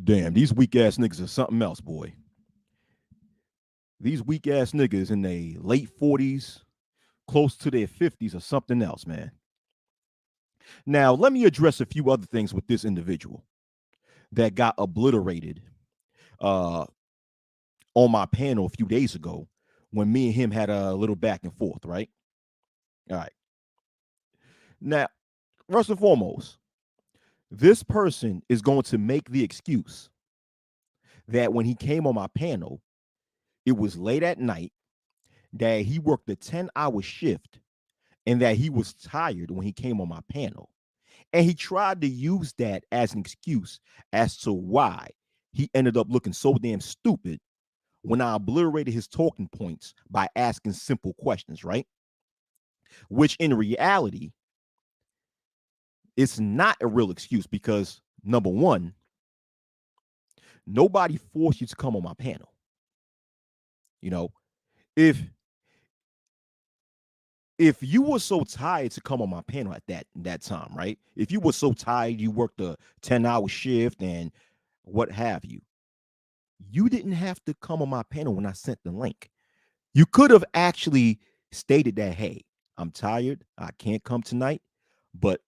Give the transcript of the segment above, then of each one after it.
Damn, these weak ass niggas are something else, boy. These weak ass niggas in their late 40s, close to their 50s, are something else, man. Now, let me address a few other things with this individual that got obliterated uh, on my panel a few days ago when me and him had a little back and forth, right? All right. Now, first and foremost, this person is going to make the excuse that when he came on my panel, it was late at night, that he worked a 10-hour shift, and that he was tired when he came on my panel. And he tried to use that as an excuse as to why he ended up looking so damn stupid when I obliterated his talking points by asking simple questions, right? Which in reality, it's not a real excuse because number one, nobody forced you to come on my panel. You know, if if you were so tired to come on my panel at that time, right? If you were so tired, you worked a 10-hour shift and what have you, you didn't have to come on my panel when I sent the link. You could have actually stated that, hey, I'm tired, I can't come tonight, but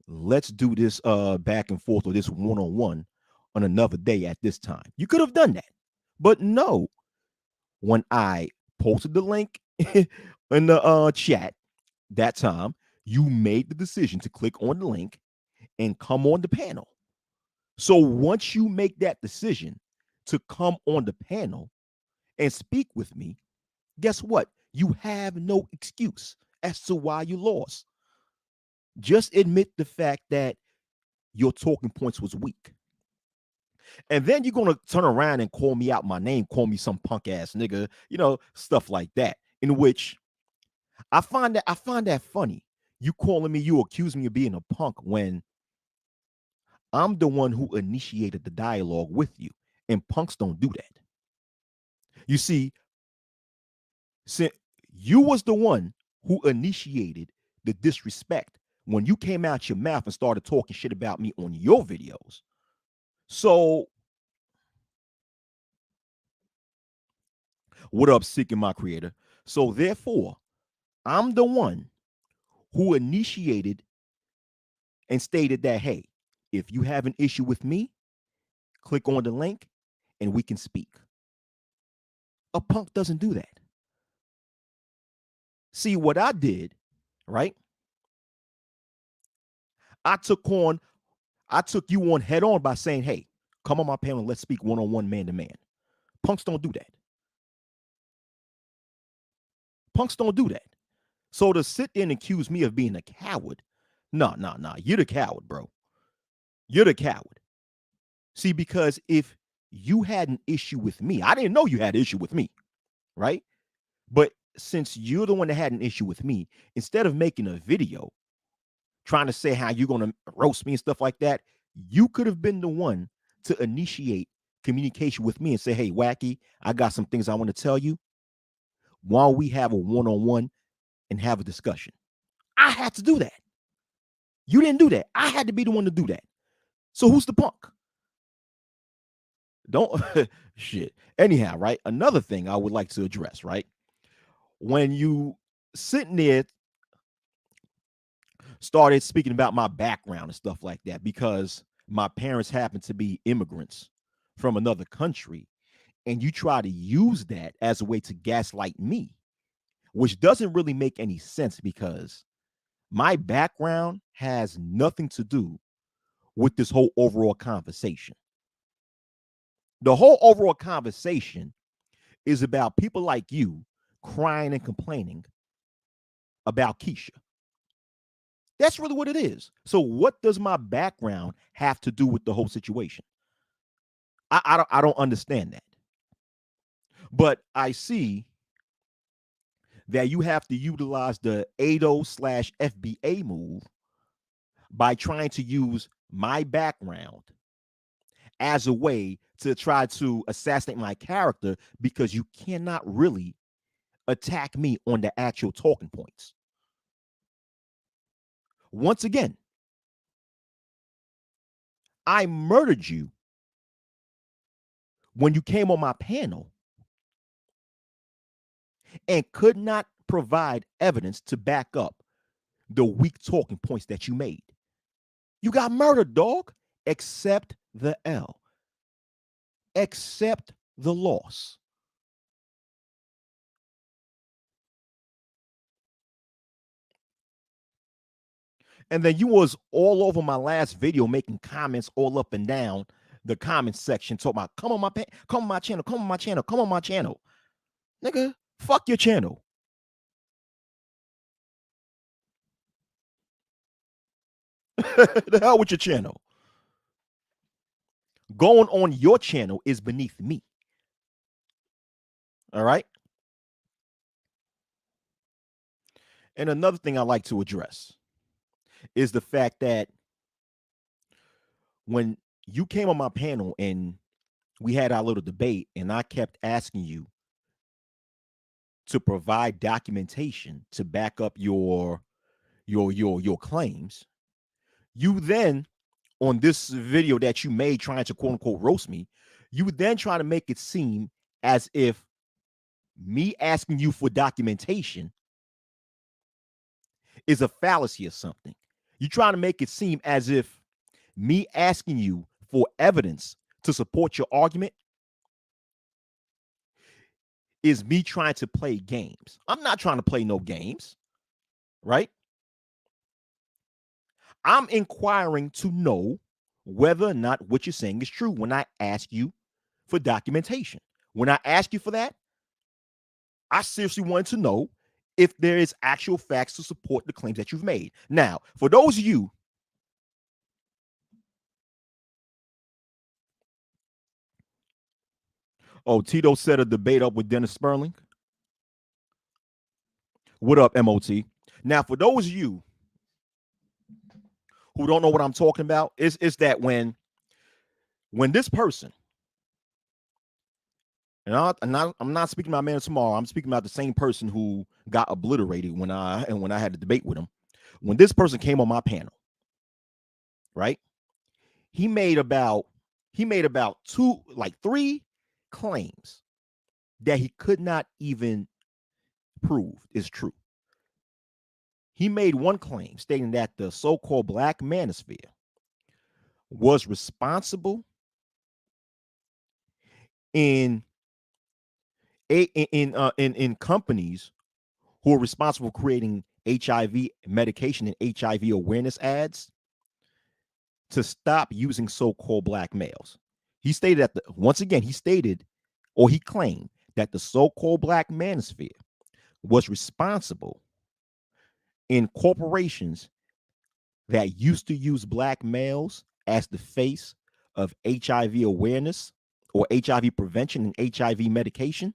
let's do this back and forth or this one-on-one on another day at this time. You could have done that. But no, when I posted the link in the chat that time, you made the decision to click on the link and come on the panel. So once you make that decision to come on the panel and speak with me, guess what? You have no excuse as to why you lost. Just admit the fact that your talking points was weak. And then you're gonna turn around and call me out my name, call me some punk ass nigga, stuff like that. In which I find that funny. You calling me, you accuse me of being a punk when I'm the one who initiated the dialogue with you. And punks don't do that. You see, since you was the one who initiated the disrespect when you came out your mouth and started talking shit about me on your videos. So, what up, seeking my creator? So, therefore, I'm the one who initiated and stated that, hey, if you have an issue with me, click on the link and we can speak. A punk doesn't do that. See, what I did, right? I took on, I took you on head on by saying, hey, come on my panel and let's speak one on one, man to man. Punks don't do that. Punks don't do that. So to sit there and accuse me of being a coward, nah. You're the coward, bro. You're the coward. See, because if you had an issue with me, I didn't know you had an issue with me, right? But since you're the one that had an issue with me, instead of making a video trying to say how you're gonna roast me and stuff like that, you could have been the one to initiate communication with me and say, hey, Wacky, I got some things I want to tell you. While we have a one-on-one and have a discussion. I had to do that. You didn't do that. I had to be the one to do that. So who's the punk? Don't shit. Anyhow, right? Another thing I would like to address, right? When you sitting there started speaking about my background and stuff like that, because my parents happen to be immigrants from another country, and you try to use that as a way to gaslight me, which doesn't really make any sense because my background has nothing to do with this whole overall conversation. The whole overall conversation is about people like you crying and complaining about Keisha. That's really what it is. So, what does my background have to do with the whole situation? I don't understand that. But I see that you have to utilize the ADO slash FBA move by trying to use my background as a way to try to assassinate my character because you cannot really attack me on the actual talking points. Once again, I murdered you when you came on my panel and could not provide evidence to back up the weak talking points that you made. You got murdered, dog. Accept the L. Accept the loss. And then you was all over my last video making comments all up and down the comment section talking about come on my channel, come on my channel, come on my channel. Nigga, fuck your channel. The hell with your channel. Going on your channel is beneath me. All right. And another thing I like to address is the fact that when you came on my panel and we had our little debate, and I kept asking you to provide documentation to back up your claims, you then on this video that you made trying to quote unquote roast me, you would then try to make it seem as if me asking you for documentation is a fallacy or something. You trying to make it seem as if me asking you for evidence to support your argument is me trying to play games. I'm not trying to play no games, right? I'm inquiring to know whether or not what you're saying is true when I ask you for documentation. When I ask you for that, I seriously wanted to know if there is actual facts to support the claims that you've made. Now, for those of you Tito set a debate up with Dennis Sperling. What up, MOT? Now, for those of you who don't know what I'm talking about, is that when this person, and I'm not speaking about man tomorrow, I'm speaking about the same person who got obliterated when I had the debate with him. When this person came on my panel, right? He made about three claims that he could not even prove is true. He made one claim stating that the so-called Black Manosphere was responsible in companies who are responsible for creating HIV medication and HIV awareness ads to stop using so-called black males. He stated that he claimed that the so-called Black Manosphere was responsible in corporations that used to use black males as the face of HIV awareness or HIV prevention and HIV medication.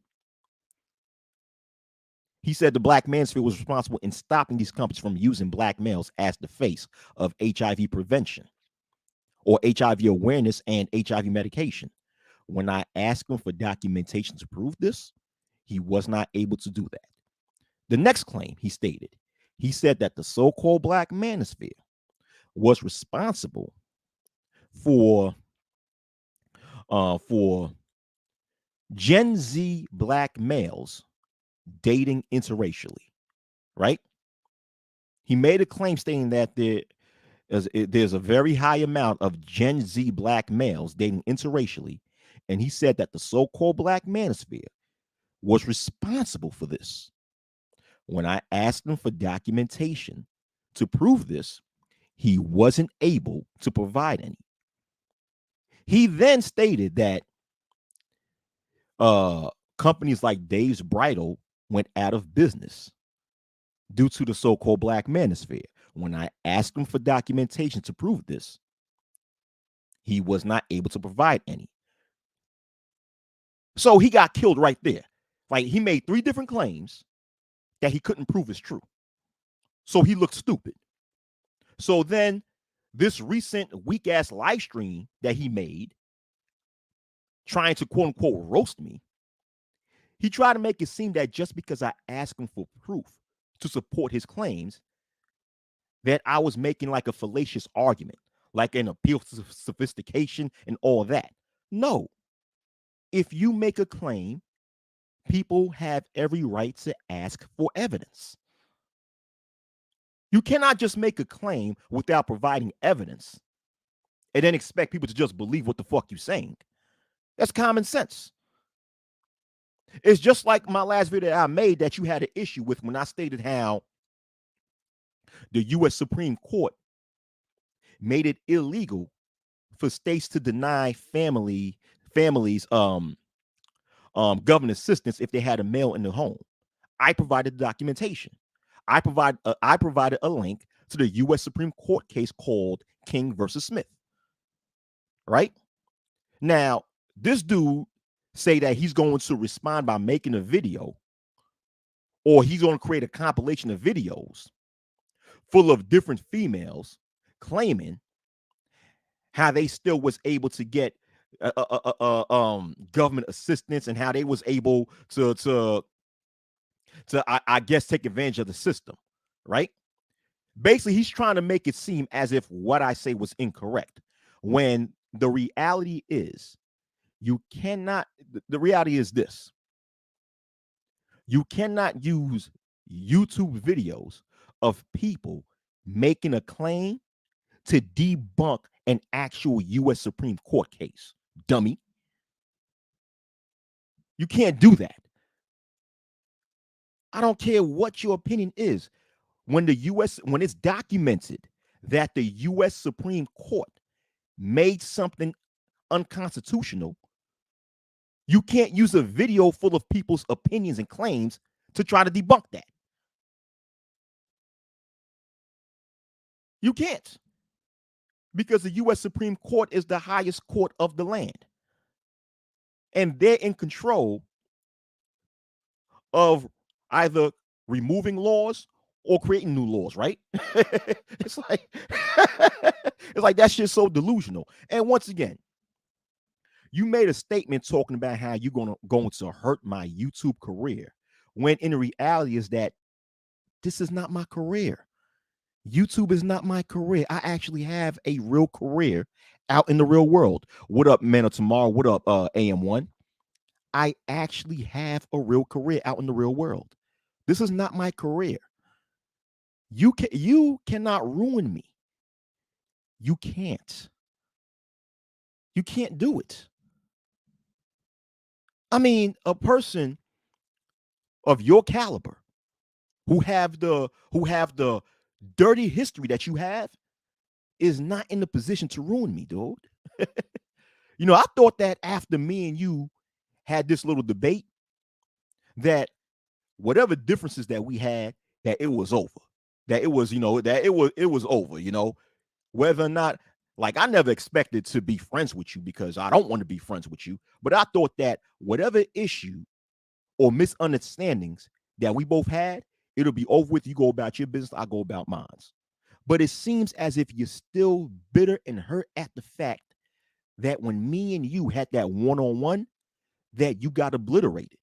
He said the Black Manosphere was responsible in stopping these companies from using black males as the face of HIV prevention or HIV awareness and HIV medication. When I asked him for documentation to prove this, he was not able to do that. The next claim he said that the so-called Black Manosphere was responsible for Gen Z black males dating interracially, right? He made a claim stating that there's a very high amount of Gen Z black males dating interracially, and he said that the so-called Black Manosphere was responsible for this. When I asked him for documentation to prove this, he wasn't able to provide any. He then stated that companies like Dave's Bridal went out of business due to the so-called Black Manosphere. When I asked him for documentation to prove this, he was not able to provide any. So he got killed right there. Like, he made three different claims that he couldn't prove is true. So he looked stupid. So then this recent weak ass live stream that he made, trying to quote unquote roast me, he tried to make it seem that just because I asked him for proof to support his claims, that I was making like a fallacious argument, like an appeal to sophistication and all that. No. If you make a claim, people have every right to ask for evidence. You cannot just make a claim without providing evidence and then expect people to just believe what the fuck you're saying. That's common sense. It's just like my last video I made that you had an issue with when I stated how the U.S. Supreme Court made it illegal for states to deny families government assistance if they had a male in the home. I provided the documentation. I provided a link to the U.S. Supreme Court case called King versus Smith. Right now, this dude say that he's going to respond by making a video, or he's going to create a compilation of videos full of different females claiming how they still was able to get government assistance and how they was able to I guess take advantage of the system, right? Basically, he's trying to make it seem as if what I say was incorrect, when the reality is you cannot. The reality is this: you cannot use YouTube videos of people making a claim to debunk an actual U.S. Supreme Court case, dummy. You can't do that. I don't care what your opinion is. When it's documented that the U.S. Supreme Court made something unconstitutional, you can't use a video full of people's opinions and claims to try to debunk that. You can't. Because the U.S. Supreme Court is the highest court of the land. And they're in control of either removing laws or creating new laws, right? it's like it's like that shit's so delusional. And once again, you made a statement talking about how you're going to hurt my YouTube career, when in reality is that this is not my career. YouTube is not my career. I actually have a real career out in the real world. What up, Man of Tomorrow? What up, AM1? I actually have a real career out in the real world. This is not my career. You cannot ruin me. You can't. You can't do it. I mean, a person of your caliber who have the dirty history that you have is not in the position to ruin me, dude. I thought that after me and you had this little debate, that whatever differences that we had, that it was over. That it was, that it was over, whether or not, like, I never expected to be friends with you because I don't want to be friends with you. But I thought that whatever issue or misunderstandings that we both had, it'll be over with. You go about your business, I go about mine. But it seems as if you're still bitter and hurt at the fact that when me and you had that one-on-one, that you got obliterated.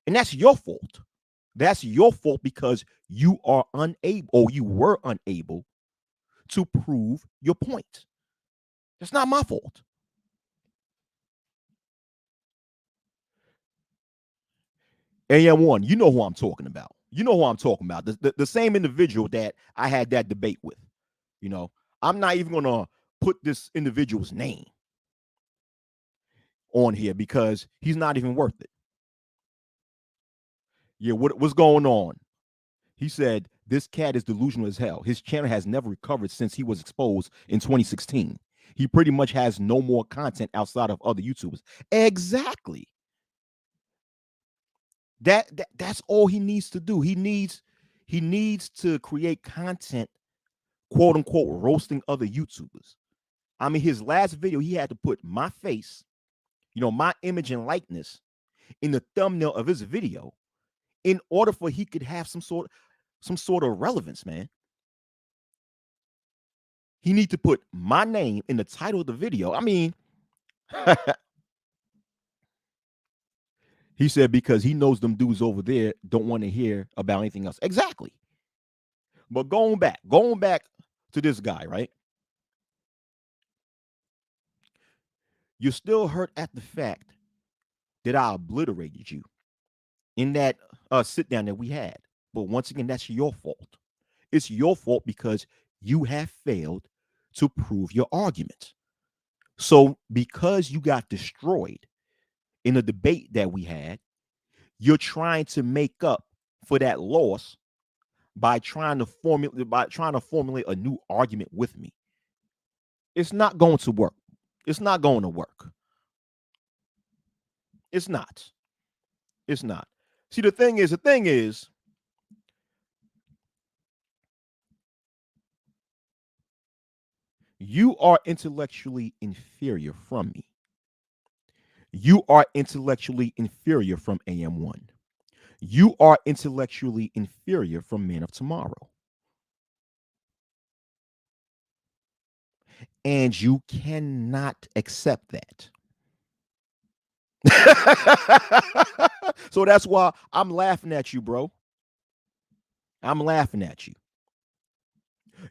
And that's your fault. That's your fault because you are unable, or you were unable, to prove your point. That's not my fault. AM1, you know who I'm talking about. You know who I'm talking about. The same individual that I had that debate with. I'm not even going to put this individual's name on here because he's not even worth it. Yeah, what's going on? He said, this cat is delusional as hell. His channel has never recovered since he was exposed in 2016. He pretty much has no more content outside of other YouTubers. Exactly. That's all he needs to do. He needs to create content, quote unquote, roasting other YouTubers. I mean, his last video, he had to put my face, my image and likeness in the thumbnail of his video in order for he could have some sort of relevance, man. He need to put my name in the title of the video. I mean, he said because he knows them dudes over there don't want to hear about anything else. Exactly. But going back to this guy, right? You're still hurt at the fact that I obliterated you in that sit down that we had. But once again, that's your fault. It's your fault because you have failed to prove your argument. So because you got destroyed in a debate that we had, you're trying to make up for that loss by trying to formulate a new argument with me. It's not going to work. It's not going to work. It's not. It's not. See, the thing is, you are intellectually inferior from me. You are intellectually inferior from AM1. You are intellectually inferior from Man of Tomorrow. And you cannot accept that. So that's why I'm laughing at you, bro. I'm laughing at you.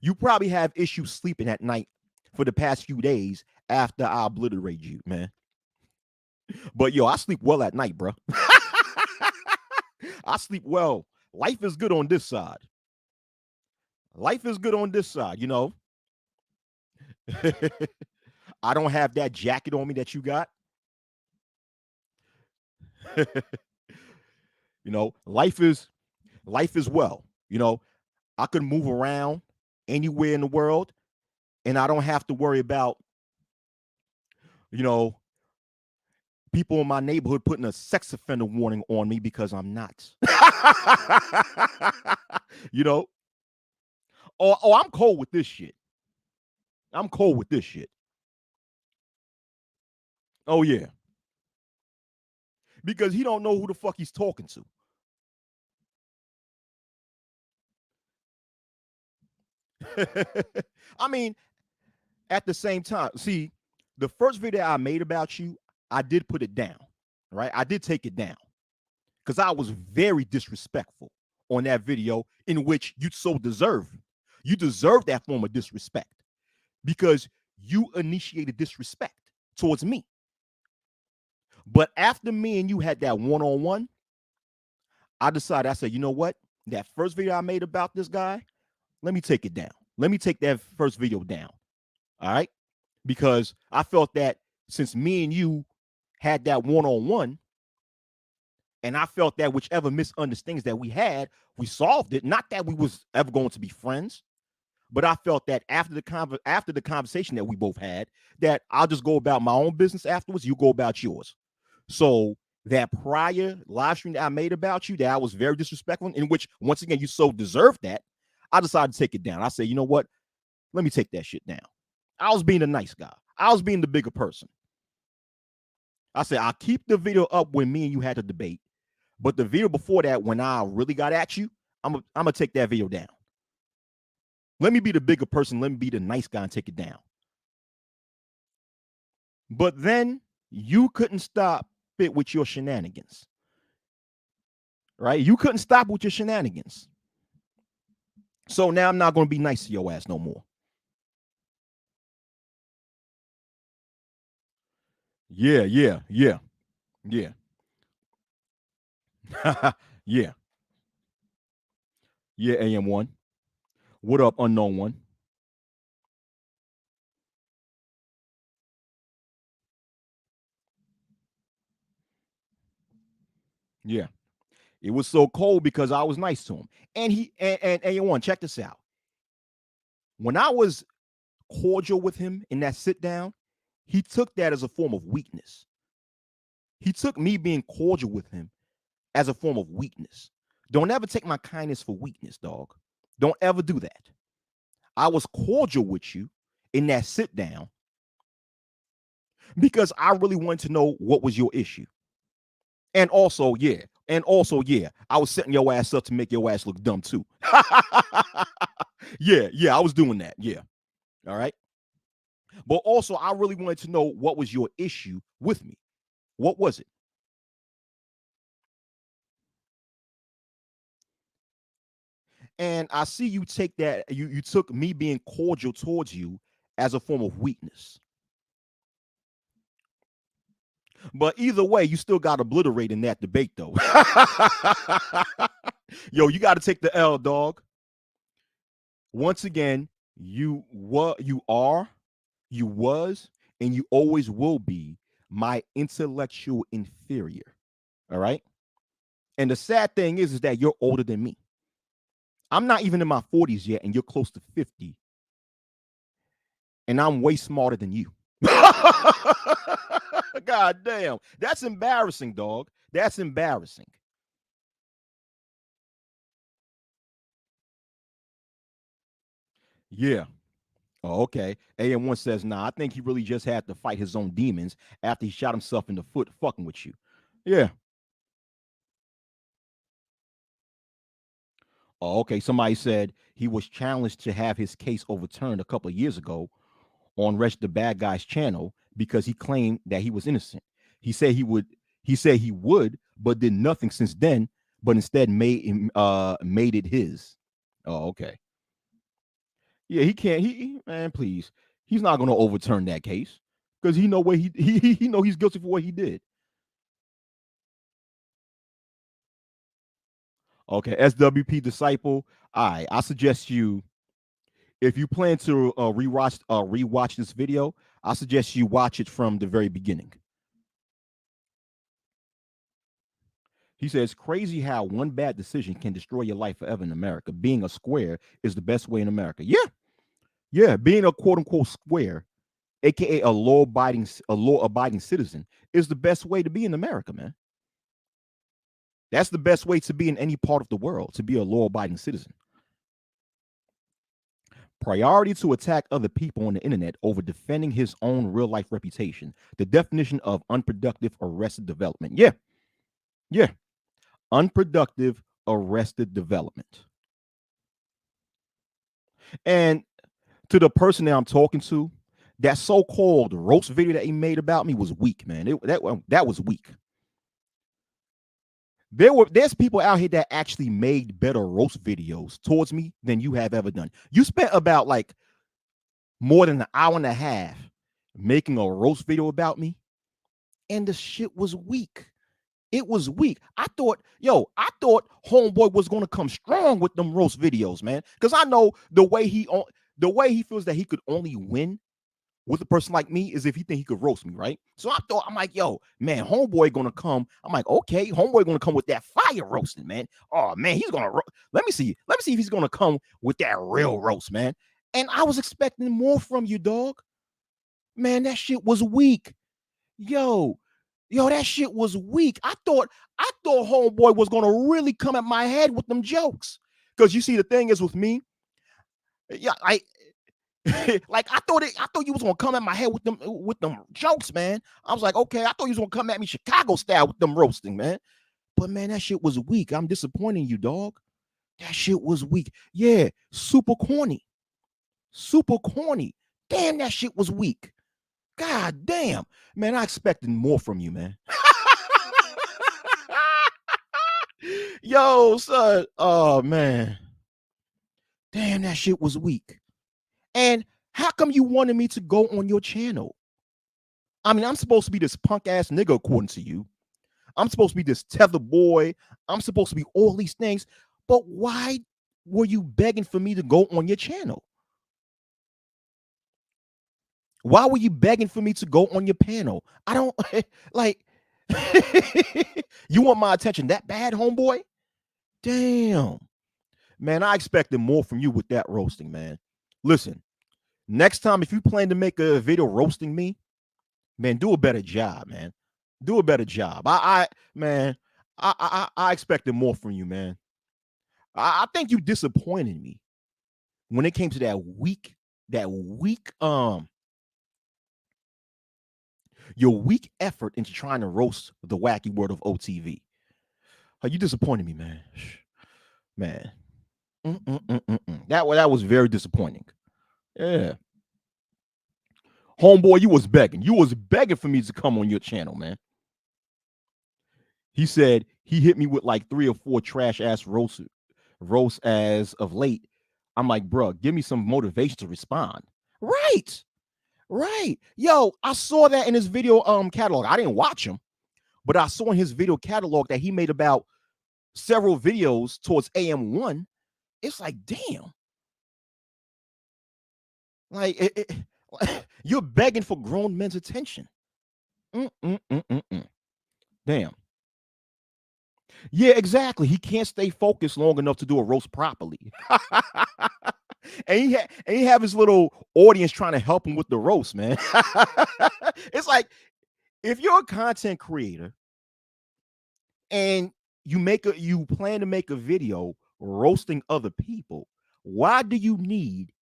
You probably have issues sleeping at night for the past few days after I obliterate you, man. But yo, I sleep well at night, bro. I sleep well. Life is good on this side. Life is good on this side, you know. I don't have that jacket on me that you got. You know, life is well. You know, I could move around anywhere in the world and I don't have to worry about, you know, people in my neighborhood putting a sex offender warning on me because I'm not. You know, oh, I'm cold with this shit. I'm cold with this shit. Oh yeah, because he don't know who the fuck he's talking to. I mean, at the same time, see, the first video I made about you, I did put it down, right? I did take it down because I was very disrespectful on that video in which you so deserve. You deserve that form of disrespect because you initiated disrespect towards me. But after me and you had that one-on-one, I decided, I said, you know what? That first video I made about this guy, let me take it down. Let me take that first video down. All right. Because I felt that since me and you had that one-on-one, and I felt that whichever misunderstandings that we had, we solved it. Not that we was ever going to be friends, but I felt that after the conversation that we both had, that I'll just go about my own business afterwards. You go about yours. So that prior live stream that I made about you, that I was very disrespectful, in which once again you so deserved that, I decided to take it down. I said, you know what? Let me take that shit down. I was being a nice guy. I was being the bigger person. I said, I'll keep the video up when me and you had a debate. But the video before that, when I really got at you, I'm gonna take that video down. Let me be the bigger person. Let me be the nice guy and take it down. But then you couldn't stop it with your shenanigans. Right? You couldn't stop with your shenanigans. So now I'm not gonna be nice to your ass no more. Yeah, yeah, yeah, yeah. Yeah. Yeah, AM1. What up, unknown one? Yeah. It was so cold because I was nice to him. And and AM1, check this out. When I was cordial with him in that sit down, he took that as a form of weakness. He took me being cordial with him as a form of weakness. Don't ever take my kindness for weakness, dog. Don't ever do that. I was cordial with you in that sit down because I really wanted to know what was your issue. And also, I was setting your ass up to make your ass look dumb too. Yeah, I was doing that. Yeah. All right. But also, I really wanted to know what was your issue with me. What was it? And I see you take that, you took me being cordial towards you as a form of weakness. But either way, you still got obliterated in that debate, though. Yo, you got to take the L, dog. Once again, you are, you was, and you always will be my intellectual inferior. All right. And the sad thing is that you're older than me. I'm not even in my 40s yet, and you're close to 50, and I'm way smarter than you. God damn. That's embarrassing, dog. That's embarrassing. Yeah. Oh, okay. AM1 says, nah, I think he really just had to fight his own demons after he shot himself in the foot fucking with you. Yeah. Oh, okay. Somebody said he was challenged to have his case overturned a couple of years ago on Rest the Bad Guy's channel because he claimed that he was innocent. He said he would, but did nothing since then, but instead made it his. Oh, okay. Yeah, he can't. Man, please. He's not gonna overturn that case because he know what he know he's guilty for what he did. Okay, SWP disciple. I suggest you, if you plan to rewatch this video, I suggest you watch it from the very beginning. He says, crazy how one bad decision can destroy your life forever in America. Being a square is the best way in America. Yeah, yeah. Being a quote unquote square, aka a law abiding citizen, is the best way to be in America, man. That's the best way to be in any part of the world, to be a law abiding citizen. Priority to attack other people on the internet over defending his own real life reputation. The definition of unproductive arrested development. Yeah, yeah. Unproductive arrested development. And to the person that I'm talking to, that so-called roast video that he made about me was weak, man. That was weak. There's people out here that actually made better roast videos towards me than you have ever done. You spent about like more than an hour and a half making a roast video about me, and the shit was weak. It was weak. I thought Homeboy was gonna come strong with them roast videos, man. Because I know the way he feels that he could only win with a person like me is if he think he could roast me, right? So I'm like, yo, man, Homeboy gonna come. I'm like, okay, Homeboy gonna come with that fire roasting, man. Oh man, he's gonna let me see if he's gonna come with that real roast, man. And I was expecting more from you, dog. Man, that shit was weak. Yo, that shit was weak. I thought Homeboy was gonna really come at my head with them jokes. Cause you see, the thing is with me, yeah, like I thought you was gonna come at my head with them jokes, man. I was like, okay, I thought you was gonna come at me Chicago style with them roasting, man. But man, that shit was weak. I'm disappointing you, dog. That shit was weak. Yeah, super corny. Super corny. Damn, that shit was weak. God damn. Man, I expected more from you, man. Yo, son. Oh man. Damn, that shit was weak. And how come you wanted me to go on your channel? I mean, I'm supposed to be this punk ass nigga according to you. I'm supposed to be this tether boy. I'm supposed to be all these things. But why were you begging for me to go on your channel? Why were you begging for me to go on your panel? I don't like you want my attention that bad, homeboy? Damn. Man, I expected more from you with that roasting, man. Listen, next time if you plan to make a video roasting me, man, do a better job, man. Do a better job. Man, I expected more from you, man. I think you disappointed me when it came to that weak your weak effort into trying to roast the wacky world of OTV. You disappointed me, man. Man. That was very disappointing. Yeah. Homeboy, you was begging. You was begging for me to come on your channel, man. He said he hit me with like 3 or 4 trash ass roast as of late. I'm like, bro, give me some motivation to respond. Right. Right. Yo, I saw that in his video catalog. I didn't watch him, but I saw in his video catalog that he made about several videos towards AM1. It's like, damn. Like you're begging for grown men's attention. Mm-mm-mm-mm-mm. Damn. Yeah, exactly. He can't stay focused long enough to do a roast properly. And he have his little audience trying to help him with the roast, man. It's like if you're a content creator and you plan to make a video roasting other people, why do you need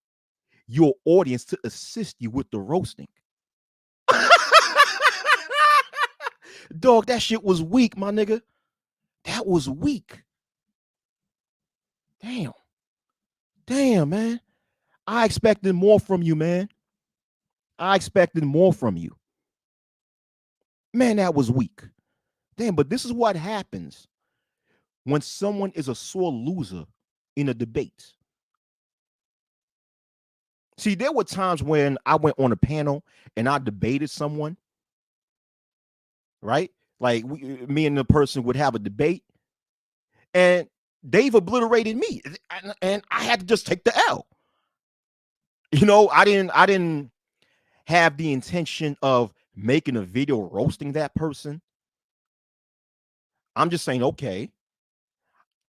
your audience to assist you with the roasting? Dog, that shit was weak, my nigga. That was weak. Damn. Damn, man. I expected more from you, man. I expected more from you. Man, that was weak. Damn, but this is what happens when someone is a sore loser in a debate. See, there were times when I went on a panel and I debated someone, right? Like me and the person would have a debate, and they've obliterated me, and I had to just take the L. You know, I didn't have the intention of making a video roasting that person. I'm just saying, okay,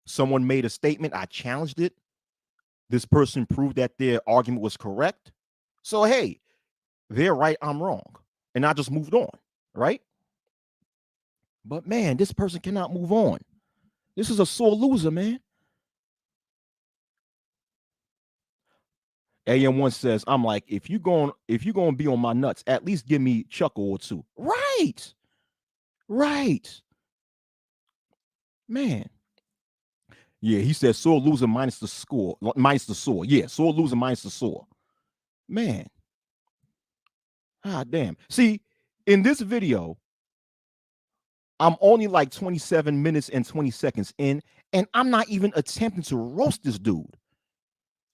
someone made a statement, I challenged it. This person proved that their argument was correct. So hey, they're right, I'm wrong. And I just moved on, right? But man, this person cannot move on. This is a sore loser, man. AM1 says, I'm like, if you're going to be on my nuts, at least give me chuckle or two. Right. Right. Man. Yeah, he said sore loser minus the score, minus the sore. Yeah, sore loser minus the sore. Man. Ah, damn. See, in this video, I'm only like 27 minutes and 20 seconds in, and I'm not even attempting to roast this dude.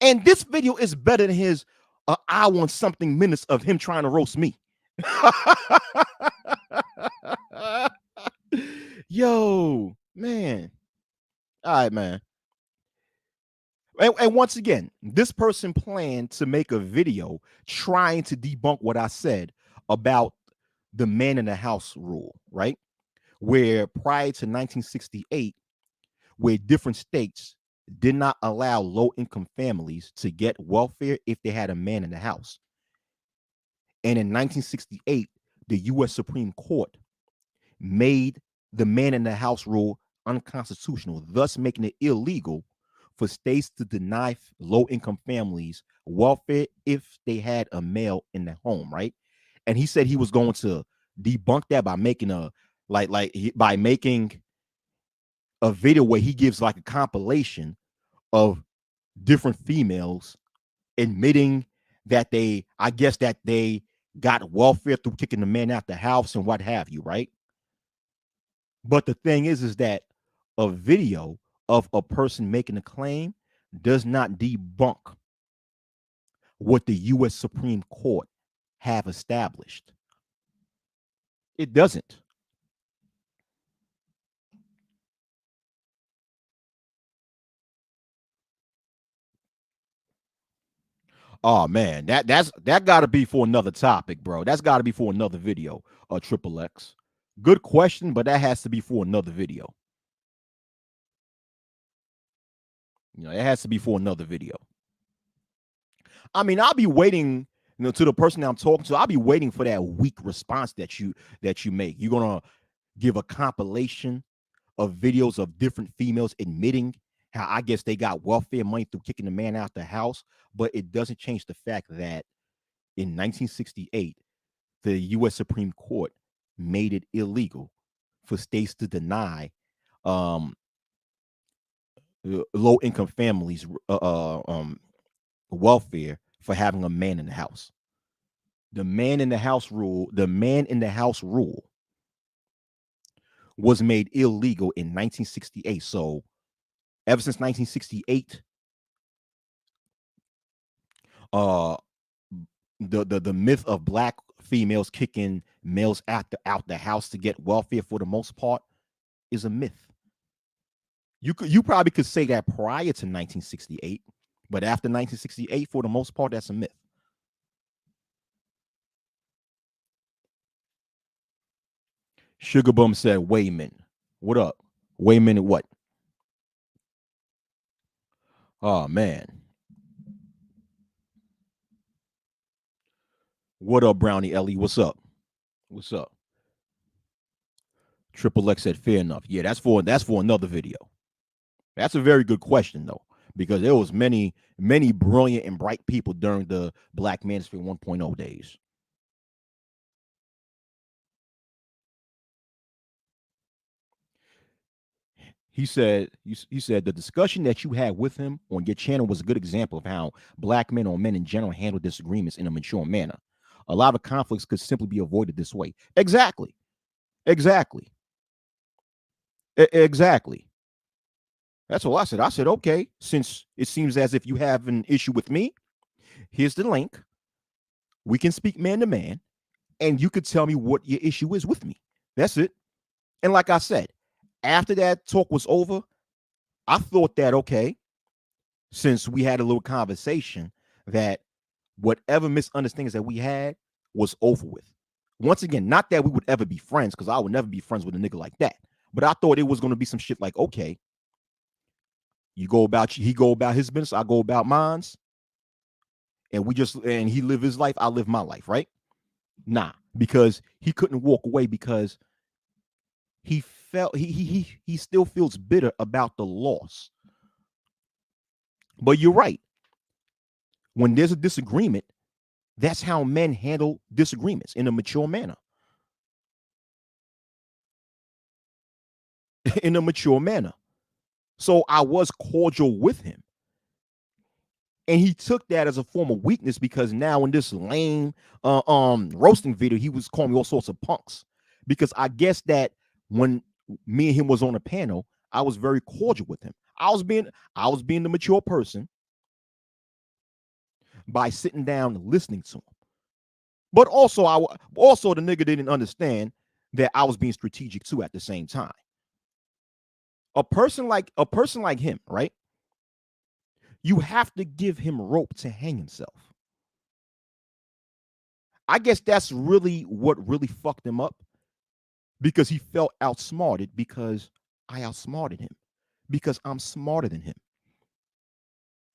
And this video is better than his hour and something minutes of him trying to roast me. Yo, man. All right, man. And once again, this person planned to make a video trying to debunk what I said about the man in the house rule, right? Where prior to 1968, where different states did not allow low income families to get welfare if they had a man in the house. And in 1968, the US Supreme Court made the man in the house rule unconstitutional, thus making it illegal for states to deny low income families welfare if they had a male in the home, right? And he said he was going to debunk that by making by making a video where he gives like a compilation of different females admitting that I guess that they got welfare through kicking the man out the house and what have you, right? But the thing is that a video of a person making a claim does not debunk what the US Supreme Court have established. It doesn't. Oh man, that got to be for another topic, bro. That's got to be for another video. Triple X. Good question, but that has to be for another video. You know, it has to be for another video. I mean, I'll be waiting, to the person that I'm talking to. I'll be waiting for that weak response that you make. You're gonna give a compilation of videos of different females admitting how I guess they got welfare money through kicking the man out the house, but it doesn't change the fact that in 1968, the U.S. Supreme Court made it illegal for states to deny low income families welfare for having a man in the house. The man in the house rule was made illegal in 1968. So ever since 1968, uh the myth of black females kicking males out the house to get welfare for the most part is a myth. You probably could say that prior to 1968, but after 1968, for the most part, that's a myth. Sugar Bum said, Wayman. What up? Wayman what? Oh man. What up, Brownie Ellie? What's up? What's up? Triple X said, fair enough. Yeah, that's for another video. That's a very good question though, because there was many brilliant and bright people during the Black Manosphere 1.0 days. He said the discussion that you had with him on your channel was a good example of how black men or men in general handle disagreements in a mature manner. A lot of conflicts could simply be avoided this way. Exactly. Exactly. Exactly. That's all I said. I said, okay, since it seems as if you have an issue with me, here's the link. We can speak man to man, and you could tell me what your issue is with me. That's it. And like I said, after that talk was over, I thought that, okay, since we had a little conversation, that whatever misunderstandings that we had was over with. Once again, not that we would ever be friends, because I would never be friends with a nigga like that. But I thought it was going to be some shit like, okay, he go about his business, I go about mine's, and he live his life, I live my life, right? Nah, because he couldn't walk away because he felt he still feels bitter about the loss. But you're right. When there's a disagreement, that's how men handle disagreements in a mature manner. In a mature manner. So I was cordial with him. And he took that as a form of weakness because now in this lame roasting video, he was calling me all sorts of punks. Because I guess that when me and him was on a panel, I was very cordial with him. I was being the mature person by sitting down and listening to him. But also the nigga didn't understand that I was being strategic too at the same time. A person like him, right? You have to give him rope to hang himself. I guess that's really what really fucked him up, because he felt outsmarted because I outsmarted him, because I'm smarter than him.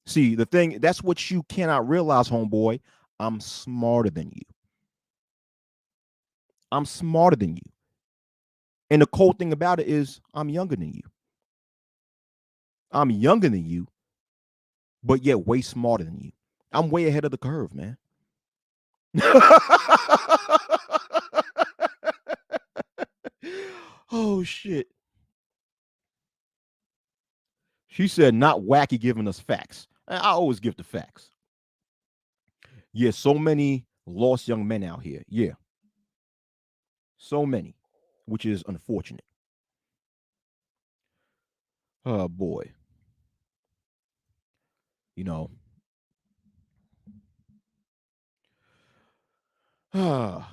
See, the thing that's what you cannot realize, homeboy. I'm smarter than you. I'm smarter than you. And the cold thing about it is I'm younger than you. I'm younger than you, but yet way smarter than you. I'm way ahead of the curve, man. Oh shit. She said not wacky giving us facts. I always give the facts. Yeah, so many lost young men out here. Yeah, so many, which is unfortunate. Oh boy. You know. Yeah,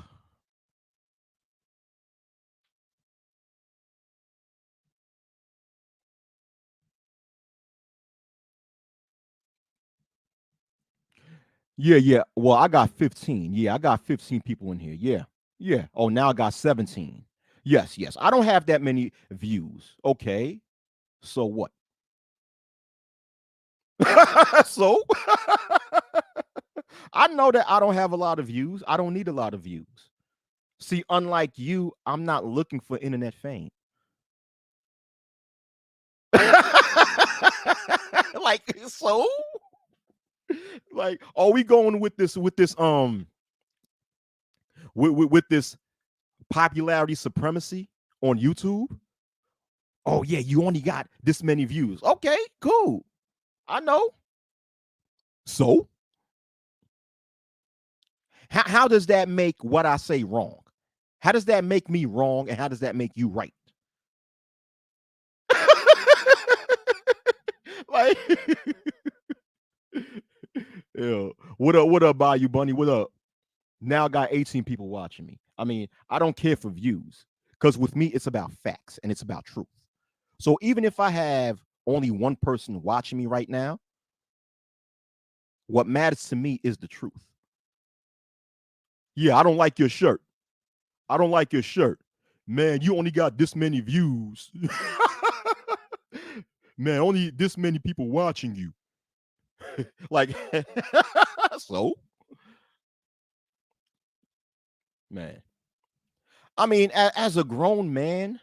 yeah. Well, I got 15. Yeah, I got 15 people in here. Yeah. Yeah. Oh, now I got 17. Yes, yes. I don't have that many views. Okay. So what? So I know that I don't have a lot of views. I don't need a lot of views. See, unlike you, I'm not looking for internet fame. Like, so like, are we going with this popularity supremacy on YouTube? Oh yeah, you only got this many views. Okay, cool. I know. So how does that make what I say wrong? How does that make me wrong, and how does that make you right? Like, yo, what up, Bayou Bunny? What up? Now I got 18 people watching me. I mean, I don't care for views because with me, it's about facts and it's about truth. So even if I have only one person watching me right now, what matters to me is the truth. Yeah, I don't like your shirt. I don't like your shirt. Man, you only got this many views. Man, only this many people watching you. Like, so, man. I mean, as a grown man,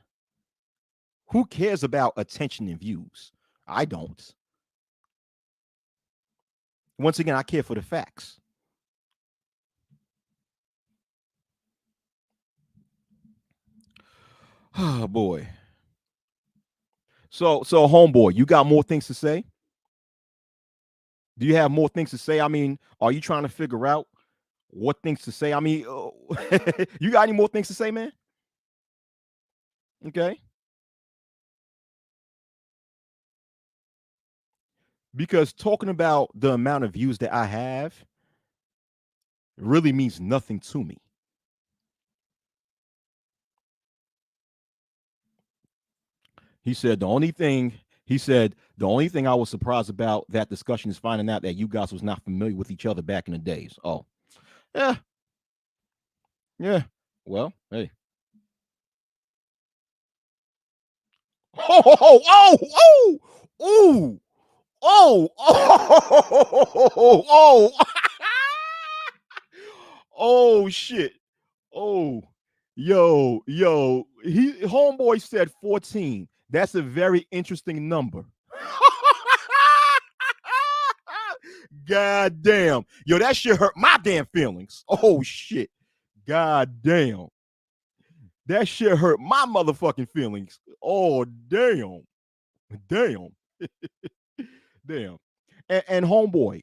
who cares about attention and views? I don't. Once again, I care for the facts. Oh boy. So homeboy, you got more things to say? Do you have more things to say? I mean, are you trying to figure out what things to say? I mean, you got any more things to say, man? Okay. Because talking about the amount of views that I have really means nothing to me. He said the only thing I was surprised about that discussion is finding out that you guys was not familiar with each other back in the days. Oh, yeah, yeah. Well, hey. Oh, oh, oh, oh, oh, oh, shit. Oh, yo, he homeboy said 14. That's a very interesting number. God damn. Yo, that shit hurt my damn feelings. Oh shit. God damn. That shit hurt my motherfucking feelings. Oh damn. Damn. Damn. And homeboy,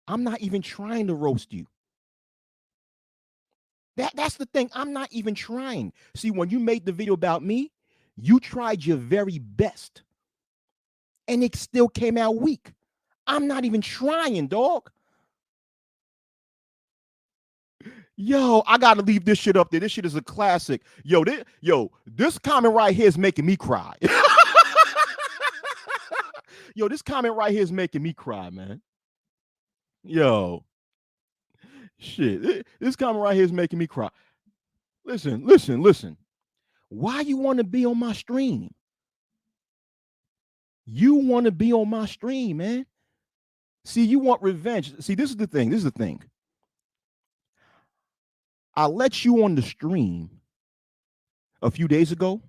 I'm not even trying to roast you. That's the thing. I'm not even trying. See, when you made the video about me, you tried your very best. And it still came out weak. I'm not even trying, dog. Yo, I gotta leave this shit up there. This shit is a classic. This comment right here is making me cry. Yo, this comment right here is making me cry, man. Yo, shit. This comment right here is making me cry. Listen. Why you want to be on my stream? You want to be on my stream, man. See, you want revenge. See, this is the thing. I let you on the stream a few days ago.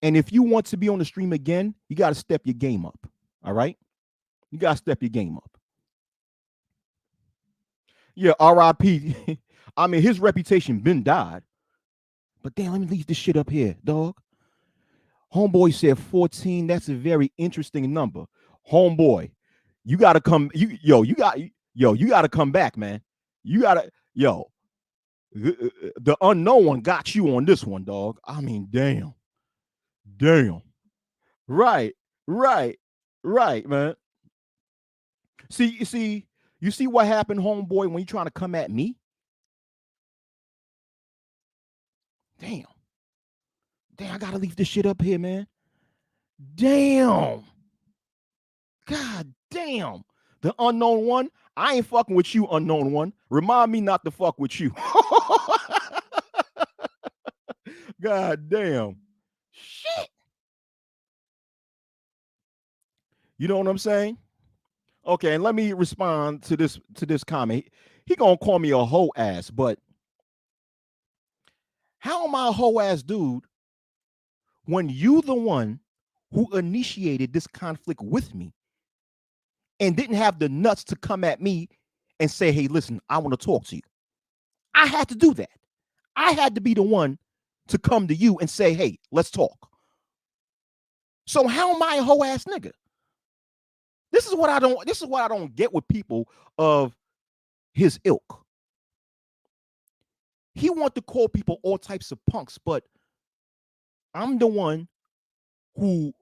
And if you want to be on the stream again, you got to step your game up. All right? You got to step your game up. Yeah, RIP. I mean, his reputation been died. But damn, let me leave this shit up here, dog. Homeboy said 14. That's a very interesting number. Homeboy, you gotta come. You gotta come back, man. You gotta, the unknown one got you on this one, dog. I mean, damn. Right, right, right, man. You see what happened, homeboy, when you trying to come at me? Damn. I gotta leave this shit up here, man. Damn. God damn. The unknown one. I ain't fucking with you, unknown one. Remind me not to fuck with you. God damn. Shit. You know what I'm saying? Okay, and let me respond to this comment. He gonna call me a hoe ass, but how am I a hoe ass dude when you the one who initiated this conflict with me and didn't have the nuts to come at me and say, hey, listen, I want to talk to you. I had to do that. I had to be the one to come to you and say, hey, let's talk. So how am I a hoe ass nigga? This is what I don't get with people of his ilk. He want to call people all types of punks, but I'm the one who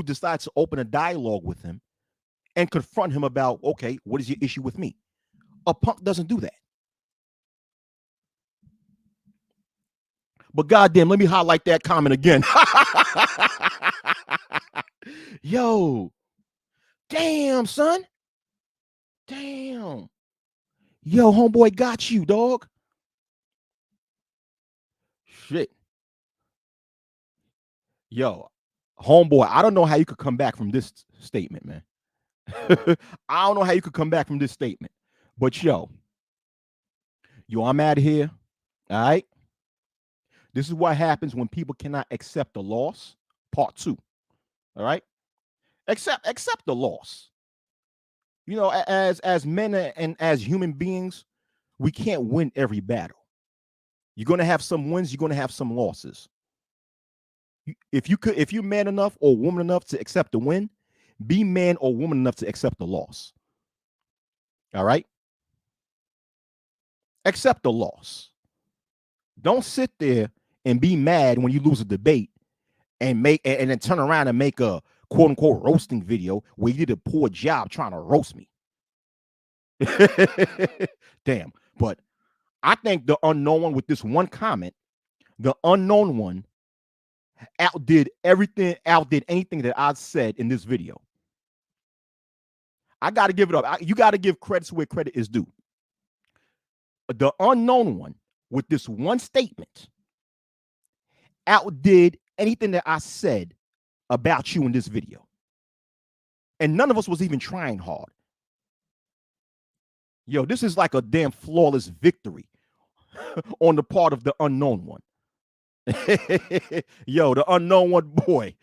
decides to open a dialogue with him and confront him about, okay, what is your issue with me? A punk doesn't do that. But goddamn, let me highlight that comment again. Yo, damn, son. Damn. Yo, homeboy got you, dog. Shit. Yo, homeboy, I don't know how you could come back from this statement, man. I don't know how you could come back from this statement. But yo, I'm out of here. All right. This is what happens when people cannot accept the loss. Part 2. All right. Accept the loss. You know, as men and as human beings, we can't win every battle. You're gonna have some wins, you're gonna have some losses. If you're man enough or woman enough to accept the win, be man or woman enough to accept the loss. All right? Accept the loss. Don't sit there and be mad when you lose a debate and then turn around and make a quote unquote roasting video where you did a poor job trying to roast me. Damn. But I think the unknown one, with this one comment, the unknown one outdid anything that I said in this video. I got to give it up. You got to give credit where credit is due. The unknown one, with this one statement, outdid anything that I said about you in this video. And none of us was even trying hard. Yo, this is like a damn flawless victory on the part of the unknown one. Yo, the unknown one, boy,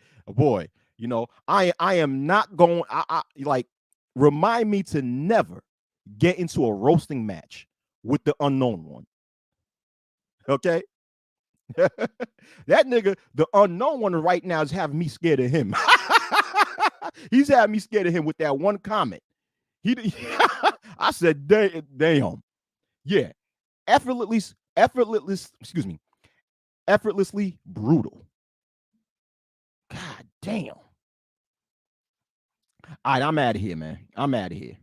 you know, I am not going, I like, remind me to never get into a roasting match with the unknown one. Okay? That nigga, the unknown one right now, is having me scared of him. He's having me scared of him with that one comment. I said, damn. Yeah. Effortlessly brutal. God damn. All right, I'm out of here, man. I'm out of here.